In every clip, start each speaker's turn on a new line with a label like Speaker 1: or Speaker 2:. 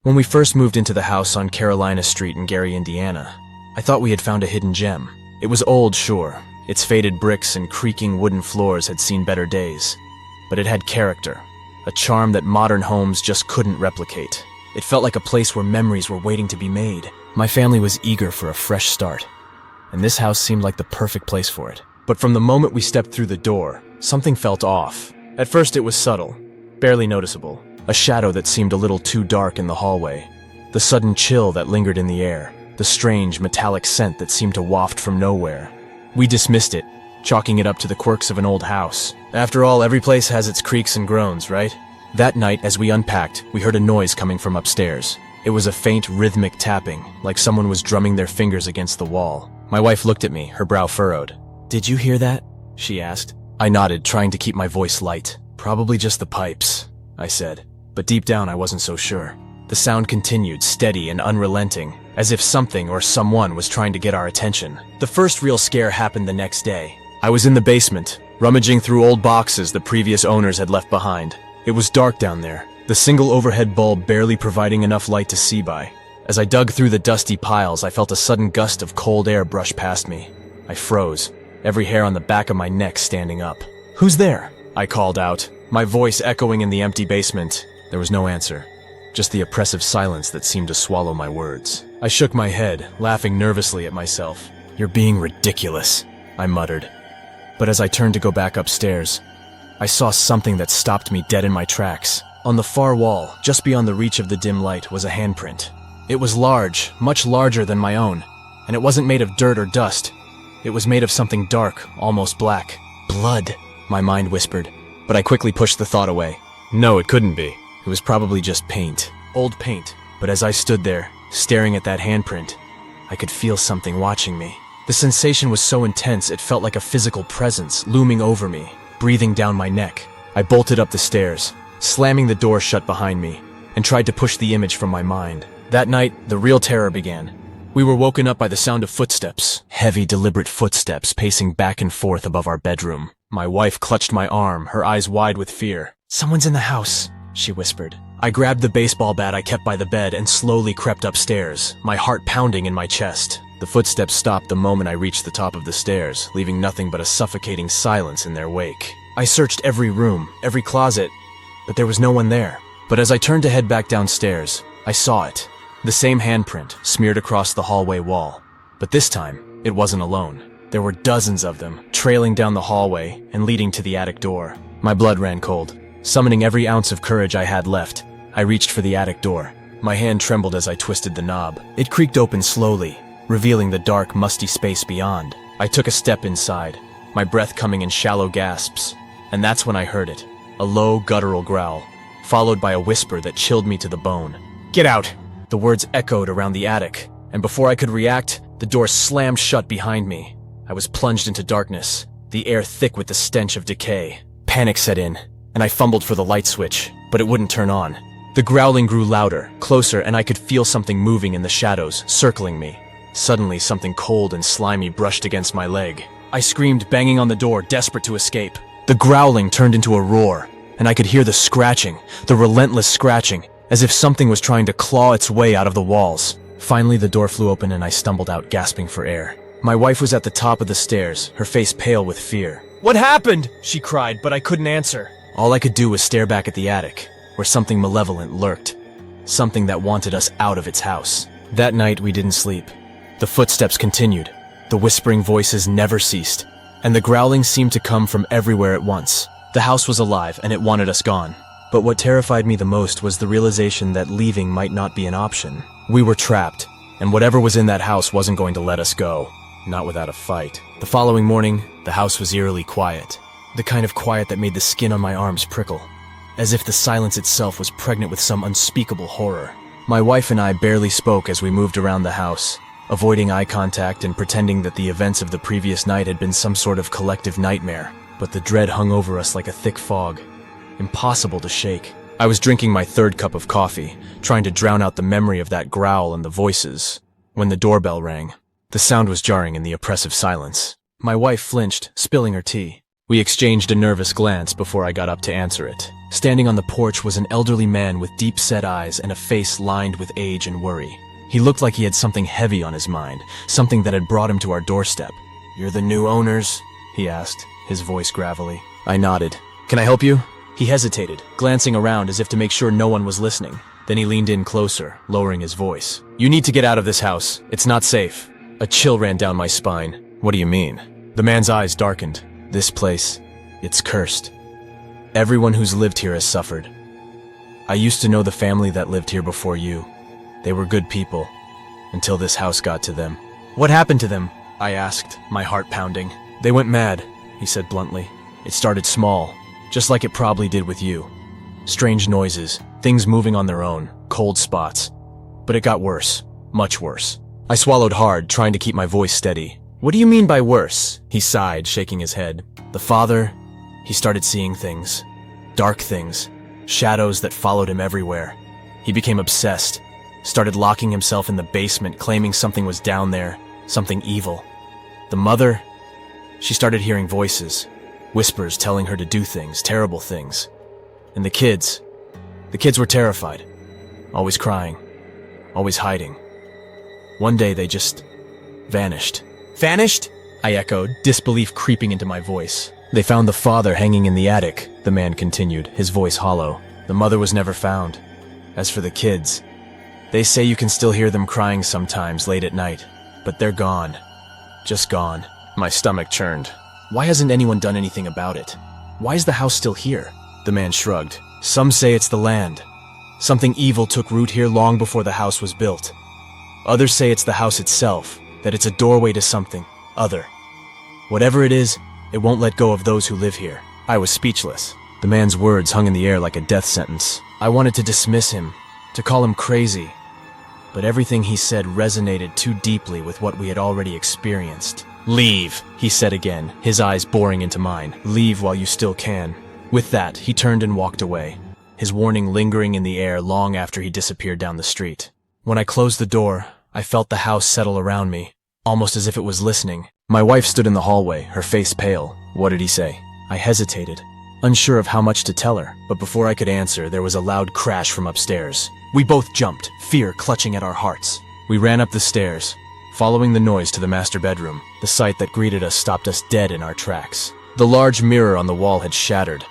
Speaker 1: When we first moved into the house on Carolina Street in Gary, Indiana, I thought we had found a hidden gem. It was old, sure. Its faded bricks and creaking wooden floors had seen better days. But it had character, a charm that modern homes just couldn't replicate. It felt like a place where memories were waiting to be made. My family was eager for a fresh start, and this house seemed like the perfect place for it. But from the moment we stepped through the door, something felt off. At first it was subtle, barely noticeable. A shadow that seemed a little too dark in the hallway. The sudden chill that lingered in the air. The strange, metallic scent that seemed to waft from nowhere. We dismissed it, chalking it up to the quirks of an old house. After all, every place has its creaks and groans, right? That night, as we unpacked, we heard a noise coming from upstairs. It was a faint, rhythmic tapping, like someone was drumming their fingers against the wall. My wife looked at me, her brow furrowed. "Did you hear that?" she asked. I nodded, trying to keep my voice light. "Probably just the pipes," I said. But deep down, I wasn't so sure. The sound continued, steady and unrelenting, as if something or someone was trying to get our attention. The first real scare happened the next day. I was in the basement, rummaging through old boxes the previous owners had left behind. It was dark down there, the single overhead bulb barely providing enough light to see by. As I dug through the dusty piles, I felt a sudden gust of cold air brush past me. I froze, every hair on the back of my neck standing up. "Who's there?" I called out, my voice echoing in the empty basement. There was no answer, just the oppressive silence that seemed to swallow my words. I shook my head, laughing nervously at myself. "You're being ridiculous," I muttered. But as I turned to go back upstairs, I saw something that stopped me dead in my tracks. On the far wall, just beyond the reach of the dim light, was a handprint. It was large, much larger than my own, and it wasn't made of dirt or dust. It was made of something dark, almost black. "Blood," my mind whispered, but I quickly pushed the thought away. No, it couldn't be. It was probably just paint. Old paint. But as I stood there, staring at that handprint, I could feel something watching me. The sensation was so intense it felt like a physical presence looming over me, breathing down my neck. I bolted up the stairs, slamming the door shut behind me, and tried to push the image from my mind. That night, the real terror began. We were woken up by the sound of footsteps. Heavy, deliberate footsteps pacing back and forth above our bedroom. My wife clutched my arm, her eyes wide with fear. "Someone's in the house," she whispered. I grabbed the baseball bat I kept by the bed and slowly crept upstairs, my heart pounding in my chest. The footsteps stopped the moment I reached the top of the stairs, leaving nothing but a suffocating silence in their wake. I searched every room, every closet, but there was no one there. But as I turned to head back downstairs, I saw it. The same handprint, smeared across the hallway wall. But this time, it wasn't alone. There were dozens of them, trailing down the hallway and leading to the attic door. My blood ran cold. Summoning every ounce of courage I had left, I reached for the attic door. My hand trembled as I twisted the knob. It creaked open slowly, revealing the dark, musty space beyond. I took a step inside, my breath coming in shallow gasps, and that's when I heard it. A low, guttural growl, followed by a whisper that chilled me to the bone. "Get out!" The words echoed around the attic, and before I could react, the door slammed shut behind me. I was plunged into darkness, the air thick with the stench of decay. Panic set in, and I fumbled for the light switch, but it wouldn't turn on. The growling grew louder, closer, and I could feel something moving in the shadows, circling me. Suddenly, something cold and slimy brushed against my leg. I screamed, banging on the door, desperate to escape. The growling turned into a roar, and I could hear the scratching, the relentless scratching, as if something was trying to claw its way out of the walls. Finally, the door flew open and I stumbled out, gasping for air. My wife was at the top of the stairs, her face pale with fear. "What happened?" she cried, but I couldn't answer. All I could do was stare back at the attic, where something malevolent lurked. Something that wanted us out of its house. That night, we didn't sleep. The footsteps continued. The whispering voices never ceased, and the growling seemed to come from everywhere at once. The house was alive, and it wanted us gone. But what terrified me the most was the realization that leaving might not be an option. We were trapped, and whatever was in that house wasn't going to let us go. Not without a fight. The following morning, the house was eerily quiet. The kind of quiet that made the skin on my arms prickle, as if the silence itself was pregnant with some unspeakable horror. My wife and I barely spoke as we moved around the house, avoiding eye contact and pretending that the events of the previous night had been some sort of collective nightmare. But the dread hung over us like a thick fog, impossible to shake. I was drinking my third cup of coffee, trying to drown out the memory of that growl and the voices, when the doorbell rang. The sound was jarring in the oppressive silence. My wife flinched, spilling her tea. We exchanged a nervous glance before I got up to answer it. Standing on the porch was an elderly man with deep-set eyes and a face lined with age and worry. He looked like he had something heavy on his mind, something that had brought him to our doorstep. "You're the new owners?" he asked, his voice gravelly. I nodded. "Can I help you?" He hesitated, glancing around as if to make sure no one was listening. Then he leaned in closer, lowering his voice. "You need to get out of this house. It's not safe." A chill ran down my spine. "What do you mean?" The man's eyes darkened. "This place, it's cursed. Everyone who's lived here has suffered. I used to know the family that lived here before you. They were good people, until this house got to them." "What happened to them?" I asked, my heart pounding. "They went mad," he said bluntly. "It started small, just like it probably did with you. Strange noises, things moving on their own, cold spots. But it got worse, much worse." I swallowed hard, trying to keep my voice steady. "What do you mean by worse?" He sighed, shaking his head. "The father, he started seeing things. Dark things. Shadows that followed him everywhere. He became obsessed. Started locking himself in the basement, claiming something was down there, something evil. The mother, she started hearing voices, whispers telling her to do things, terrible things. And the kids were terrified, always crying, always hiding. One day they just vanished." "Vanished?" I echoed, disbelief creeping into my voice. "They found the father hanging in the attic," the man continued, his voice hollow. "The mother was never found. As for the kids, they say you can still hear them crying sometimes late at night, but they're gone. Just gone." My stomach churned. Why hasn't anyone done anything about it? Why is the house still here? The man shrugged. "Some say it's the land. Something evil took root here long before the house was built. Others say it's the house itself, that it's a doorway to something other. Whatever it is, it won't let go of those who live here." I was speechless. The man's words hung in the air like a death sentence. I wanted to dismiss him, to call him crazy, but everything he said resonated too deeply with what we had already experienced. "Leave," he said again, his eyes boring into mine. "Leave while you still can." With that, he turned and walked away, his warning lingering in the air long after he disappeared down the street. When I closed the door, I felt the house settle around me, almost as if it was listening. My wife stood in the hallway, her face pale. "What did he say?" I hesitated, unsure of how much to tell her, but before I could answer, there was a loud crash from upstairs. We both jumped, fear clutching at our hearts. We ran up the stairs, following the noise to the master bedroom. The sight that greeted us stopped us dead in our tracks. The large mirror on the wall had shattered,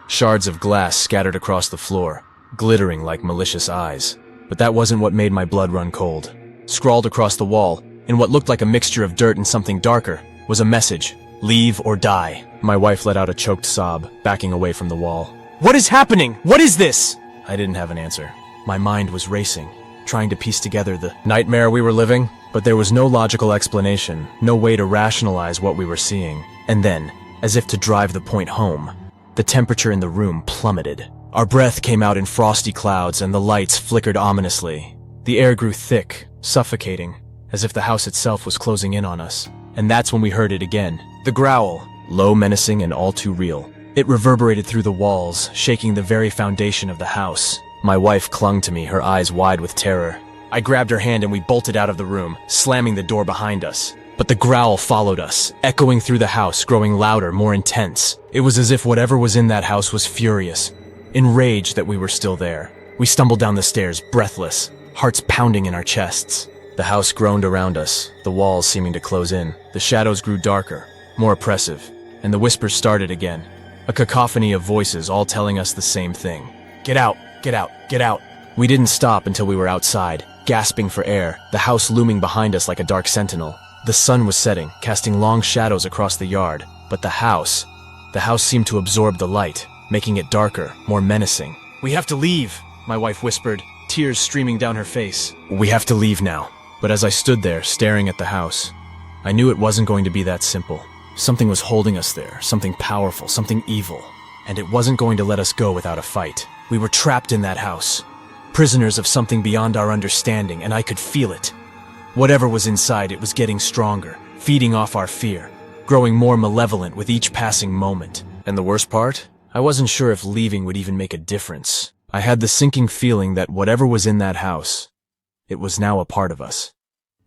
Speaker 1: shards of glass scattered across the floor, glittering like malicious eyes. But that wasn't what made my blood run cold. Scrawled across the wall, in what looked like a mixture of dirt and something darker, was a message: "Leave or die." My wife let out a choked sob, backing away from the wall. "What is happening? What is this?" I didn't have an answer. My mind was racing, trying to piece together the nightmare we were living, but there was no logical explanation, no way to rationalize what we were seeing. And then, as if to drive the point home, the temperature in the room plummeted. Our breath came out in frosty clouds and the lights flickered ominously. The air grew thick, suffocating, as if the house itself was closing in on us. And that's when we heard it again. The growl, low, menacing, and all too real. It reverberated through the walls, shaking the very foundation of the house. My wife clung to me, her eyes wide with terror. I grabbed her hand and we bolted out of the room, slamming the door behind us. But the growl followed us, echoing through the house, growing louder, more intense. It was as if whatever was in that house was furious, enraged that we were still there. We stumbled down the stairs, breathless, hearts pounding in our chests. The house groaned around us, the walls seeming to close in. The shadows grew darker, more oppressive, and the whispers started again. A cacophony of voices all telling us the same thing. "Get out, get out, get out." We didn't stop until we were outside, gasping for air, the house looming behind us like a dark sentinel. The sun was setting, casting long shadows across the yard, but the house seemed to absorb the light, making it darker, more menacing. "We have to leave," my wife whispered, tears streaming down her face. "We have to leave now." But as I stood there, staring at the house, I knew it wasn't going to be that simple. Something was holding us there, something powerful, something evil, and it wasn't going to let us go without a fight. We were trapped in that house, prisoners of something beyond our understanding, and I could feel it. Whatever was inside, it was getting stronger, feeding off our fear, growing more malevolent with each passing moment. And the worst part? I wasn't sure if leaving would even make a difference. I had the sinking feeling that whatever was in that house, it was now a part of us.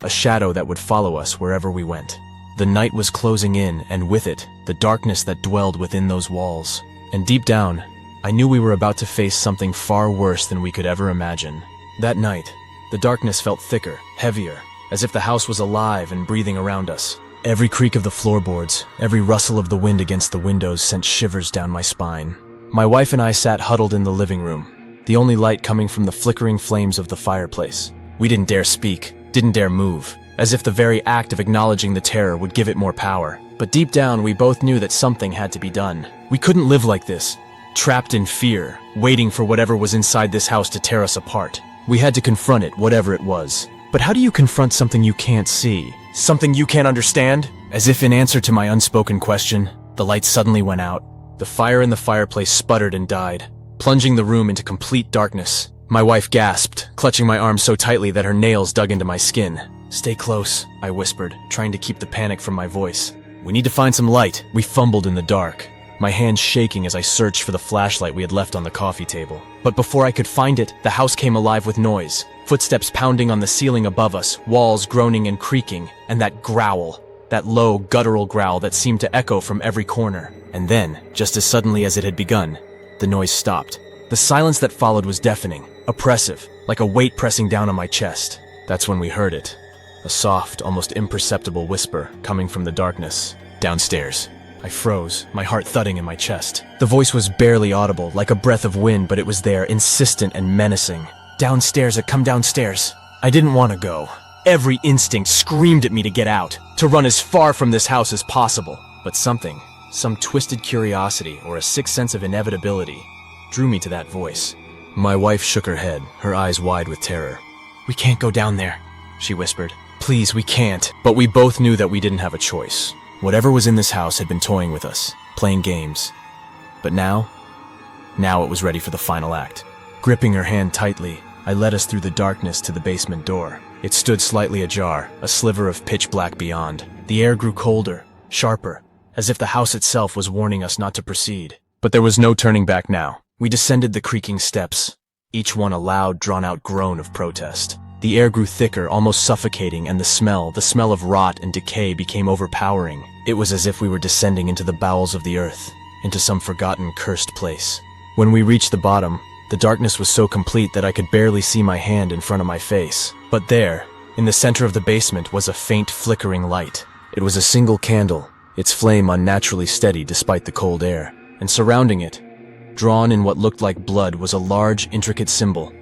Speaker 1: A shadow that would follow us wherever we went. The night was closing in, and with it, the darkness that dwelled within those walls. And deep down, I knew we were about to face something far worse than we could ever imagine. That night, the darkness felt thicker, heavier, as if the house was alive and breathing around us. Every creak of the floorboards, every rustle of the wind against the windows sent shivers down my spine. My wife and I sat huddled in the living room, the only light coming from the flickering flames of the fireplace. We didn't dare speak, didn't dare move, as if the very act of acknowledging the terror would give it more power. But deep down, we both knew that something had to be done. We couldn't live like this, trapped in fear, waiting for whatever was inside this house to tear us apart. We had to confront it, whatever it was. But how do you confront something you can't see? Something you can't understand? As if in answer to my unspoken question, the light suddenly went out. The fire in the fireplace sputtered and died, plunging the room into complete darkness. My wife gasped, clutching my arm so tightly that her nails dug into my skin. "Stay close," I whispered, trying to keep the panic from my voice. "We need to find some light." We fumbled in the dark, my hands shaking as I searched for the flashlight we had left on the coffee table. But before I could find it, the house came alive with noise. Footsteps pounding on the ceiling above us, walls groaning and creaking, and that growl, that low, guttural growl that seemed to echo from every corner. And then, just as suddenly as it had begun, the noise stopped. The silence that followed was deafening, oppressive, like a weight pressing down on my chest. That's when we heard it. A soft, almost imperceptible whisper coming from the darkness. "Downstairs." I froze, my heart thudding in my chest. The voice was barely audible, like a breath of wind, but it was there, insistent and menacing. "Downstairs, come downstairs." I didn't want to go. Every instinct screamed at me to get out, to run as far from this house as possible. But something, some twisted curiosity or a sick sense of inevitability, drew me to that voice. My wife shook her head, her eyes wide with terror. "We can't go down there," she whispered. "Please, we can't." But we both knew that we didn't have a choice. Whatever was in this house had been toying with us, playing games. But now it was ready for the final act. Gripping her hand tightly, I led us through the darkness to the basement door. It stood slightly ajar, a sliver of pitch black beyond. The air grew colder, sharper, as if the house itself was warning us not to proceed. But there was no turning back now. We descended the creaking steps, each one a loud, drawn-out groan of protest. The air grew thicker, almost suffocating, and the smell of rot and decay became overpowering. It was as if we were descending into the bowels of the earth, into some forgotten, cursed place. When we reached the bottom, the darkness was so complete that I could barely see my hand in front of my face. But there, in the center of the basement, was a faint, flickering light. It was a single candle, its flame unnaturally steady despite the cold air. And surrounding it, drawn in what looked like blood, was a large, intricate symbol.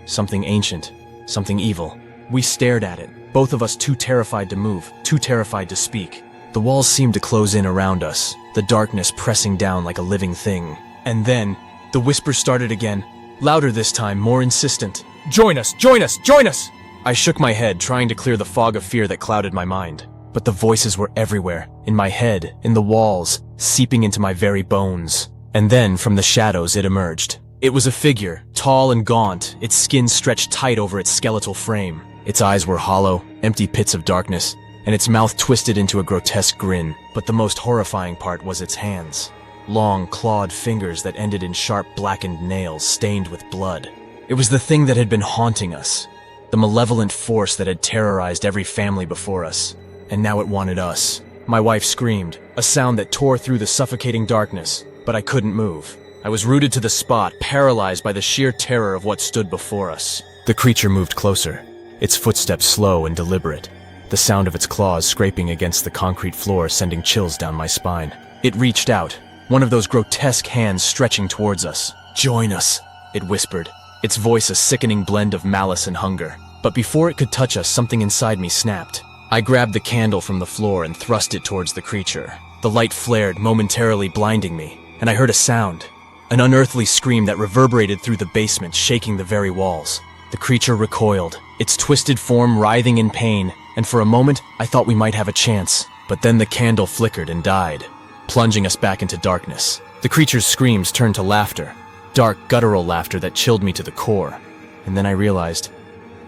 Speaker 1: Something ancient, something evil. We stared at it, both of us too terrified to move, too terrified to speak. The walls seemed to close in around us, the darkness pressing down like a living thing. And then, the whisper started again, louder this time, more insistent. "Join us! Join us! Join us!" I shook my head, trying to clear the fog of fear that clouded my mind. But the voices were everywhere, in my head, in the walls, seeping into my very bones. And then, from the shadows, it emerged. It was a figure, tall and gaunt, its skin stretched tight over its skeletal frame. Its eyes were hollow, empty pits of darkness, and its mouth twisted into a grotesque grin. But the most horrifying part was its hands. Long, clawed fingers that ended in sharp, blackened nails stained with blood. It was the thing that had been haunting us, the malevolent force that had terrorized every family before us. And now it wanted us. My wife screamed, a sound that tore through the suffocating darkness, but I couldn't move. I was rooted to the spot, paralyzed by the sheer terror of what stood before us. The creature moved closer, its footsteps slow and deliberate, the sound of its claws scraping against the concrete floor sending chills down my spine. It reached out, one of those grotesque hands stretching towards us. "Join us," it whispered, its voice a sickening blend of malice and hunger. But before it could touch us, something inside me snapped. I grabbed the candle from the floor and thrust it towards the creature. The light flared, momentarily blinding me, and I heard a sound, an unearthly scream that reverberated through the basement, shaking the very walls. The creature recoiled, its twisted form writhing in pain, and for a moment I thought we might have a chance. But then the candle flickered and died, plunging us back into darkness. The creature's screams turned to laughter, dark, guttural laughter that chilled me to the core. And then I realized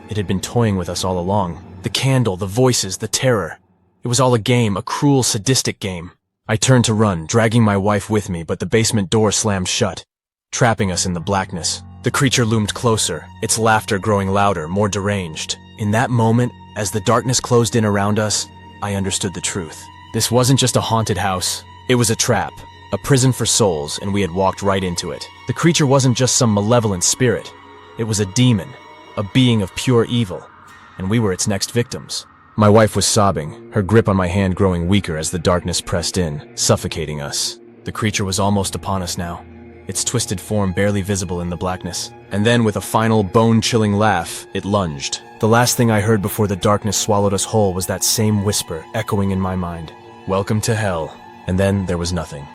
Speaker 1: it had been toying with us all along. The candle, the voices, the terror. It was all a game, a cruel, sadistic game. I turned to run, dragging my wife with me, but the basement door slammed shut, trapping us in the blackness. The creature loomed closer, its laughter growing louder, more deranged. In that moment, as the darkness closed in around us, I understood the truth. This wasn't just a haunted house. It was a trap, a prison for souls, and we had walked right into it. The creature wasn't just some malevolent spirit. It was a demon, a being of pure evil, and we were its next victims. My wife was sobbing, her grip on my hand growing weaker as the darkness pressed in, suffocating us. The creature was almost upon us now, its twisted form barely visible in the blackness. And then, with a final bone-chilling laugh, it lunged. The last thing I heard before the darkness swallowed us whole was that same whisper echoing in my mind. Welcome to hell. And then there was nothing.